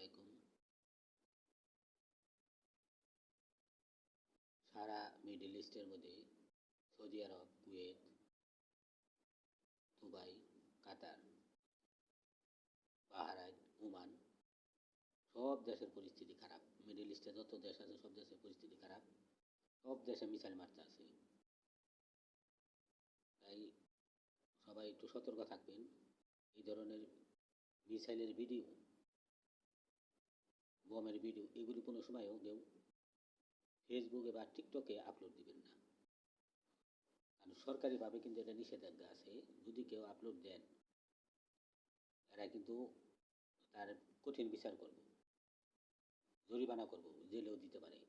আলাইকুম। সারা মিডল ইস্টের মধ্যে সৌদি আরব, কুয়েত, দুবাই, কাতার, বাহরাইন, ওমান সব দেশের পরিস্থিতি খারাপ। মিডল ইস্টে যত দেশ আছে সব দেশের পরিস্থিতি খারাপ। সব দেশে মিসাইল মারতে আছে। তাই সবাই একটু সতর্ক থাকবেন। এই ধরনের মিসাইলের ভিডিও, বোমের ভিডিও এগুলি কোনো সময়ও কেউ ফেসবুকে বা টিকটকে আপলোড দিবেন না। কারণ সরকারিভাবে কিন্তু এটা নিষেধাজ্ঞা আছে। যদি কেউ আপলোড দেন এরা কিন্তু তার কঠিন বিচার করবে, জরিমানা করবো, জেলেও দিতে পারে।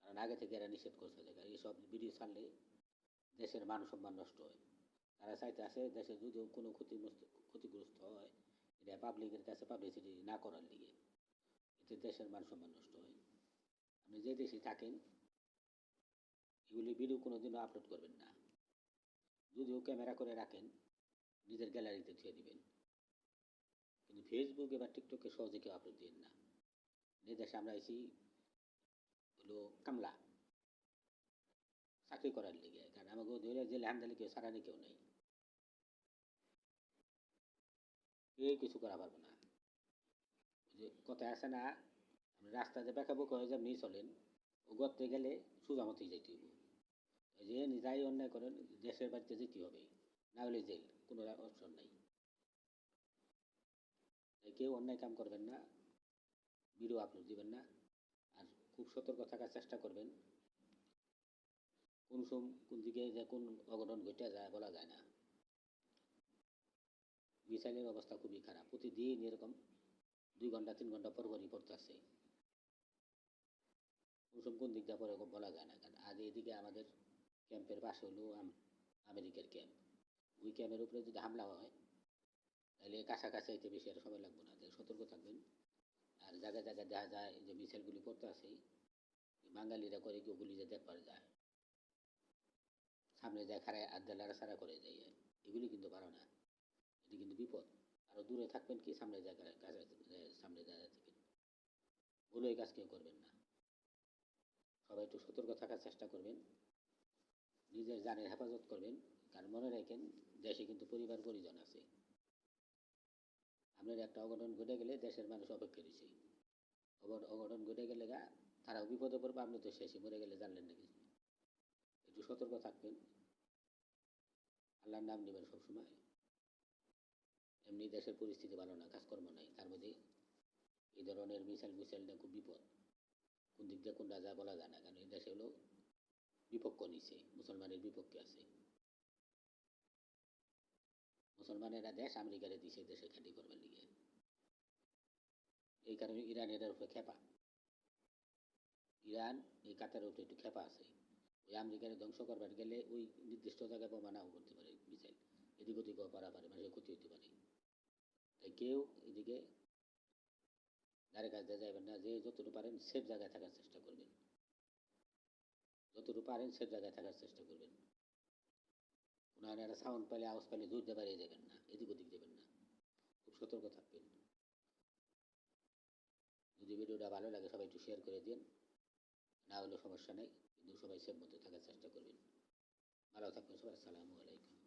কারণ আগে থেকে এরা নিষেধ করছে যে এইসব ভিডিও ছাড়লে দেশের মান সম্মান নষ্ট হয়। তারা চাইতে আসে দেশে যদিও কোনো ক্ষতিগ্রস্ত হয় এটা পাবলিকের কাছে পাবলিসিটি না করার লিগে, এতে দেশের মান সম্মান নষ্ট হয়। আপনি যে দেশে থাকেন এগুলি ভিডিও কোনোদিনও আপলোড করবেন না। যদিও ক্যামেরা করে রাখেন, নিজের গ্যালারিতে থুয়ে দিবেন, কিন্তু ফেসবুকে বা টিকটকে সহজে কেউ আপলোড দিন না। যে দেশে আমরা আইছি হলো কামলা চাকরি করার লিগে, কারণ আমাকে ধরে জেলে হামদালি কেউ সারানি কেউ নেই, কেউ কিছু করা পারবো না। যে কথায় আছে না, আপনি রাস্তাতে বেঁকাবুকা হয়ে যেমনি চলেন, ও গর্তে গেলে সোজামতেই যাইতে হইব। যে যাই অন্যায় করেন দেশের বাড়িতে যেতে হবে, না হলে জেল, কোনো অপশন নাই। তাই কেউ অন্যায় কাম করবেন না, ভিডিও আপলোড দিবেন না। আর খুব সতর্ক থাকার চেষ্টা করবেন। কোন দিকে যে কোন অঘটন ঘটে যায় বলা যায় না। মিসাইলের অবস্থা খুবই খারাপ, প্রতিদিন এরকম 2 ঘন্টা 3 ঘন্টা পরপরই পড়তেছে। কোন দিক দিয়ে পরে বলা যায় না। কারণ আগে এদিকে আমাদের ক্যাম্পের পাশে হলো আমেরিকার ক্যাম্প। ওই ক্যাম্পের উপরে যদি হামলা হয় তাহলে কাছাকাছি আইতে বেশি আর সময় লাগবে না। তাই সতর্ক থাকবেন। আর জায়গায় জায়গায় দেখা যায় যে মিসাইলগুলি পড়তে আছে, বাঙালিরা করে কি ওগুলি যে দেখবার যায়, সামনে যায় খারায় আড্ডা লাড়াছাড়া করে যায়, এগুলি কিন্তু পারো না। এটি কিন্তু বিপদ। আরো দূরে থাকবেন কি সামনে জায়গায় সামনে জায়গা থেকে ভুল এই কাজ কেউ করবেন না। সবাই একটু সতর্ক থাকার চেষ্টা করবেন, নিজের জানের হেফাজত করবেন। কারণ মনে রাখেন দেশে কিন্তু পরিবার পরিজন আছে। আপনার একটা অঘটন ঘটে গেলে দেশের মানুষ অপেক্ষা দিছে, অঘটন ঘটে গেলে তারাও বিপদে পড়বে, আপনি তো শেষে মরে গেলে জানলেন না কিছু। একটু সতর্ক থাকবেন, আল্লাহর নাম নেবেন সবসময়। এমনি দেশের পরিস্থিতি ভালো না, কাজকর্ম নাই, তার মধ্যে এই ধরনের মিসাইলটা খুব বিপদ। কোন দিক দিয়ে কোন রাজা বলা যায় না। কারণ এই দেশে হলো বিপক্ষ নিছে, মুসলমানের বিপক্ষে আছে। মুসলমানেরা দেশ আমেরিকারে দিছে দেশে খাটি করবার লিগে। এই কারণে ইরান এটার উপরে খেপা। ইরান এই কাতারের উপরে একটু খেপা আছে। ওই আমেরিকারে ধ্বংস করবার গেলে ওই নির্দিষ্ট জায়গায় বোমা নাও করতে পারে, মিসাইল এদিক ওদিকেও পারা পারে, মানুষের ক্ষতি হতে পারে। তাই কেউ এদিকে ধারে কাছে যাবেন না। যে যতটুকু পারেন সেফ জায়গায় থাকার চেষ্টা করবেন, যতটুকু পারেন সেফ জায়গায় থাকার চেষ্টা করবেন। ওনার একটা সাউন্ড পাইলে আওয়াজ পাইলে দূর দিয়ে বাড়িয়ে যাবেন না, এদিক ওদিক যাবেন না, খুব সতর্ক থাকবেন। যদি ভিডিওটা ভালো লাগে সবাই একটু শেয়ার করে দিন, না হলেও সমস্যা নেই, কিন্তু সবাই সেফ মতো থাকার চেষ্টা করবেন। ভালো থাকবেন সবাই। আসসালামু আলাইকুম।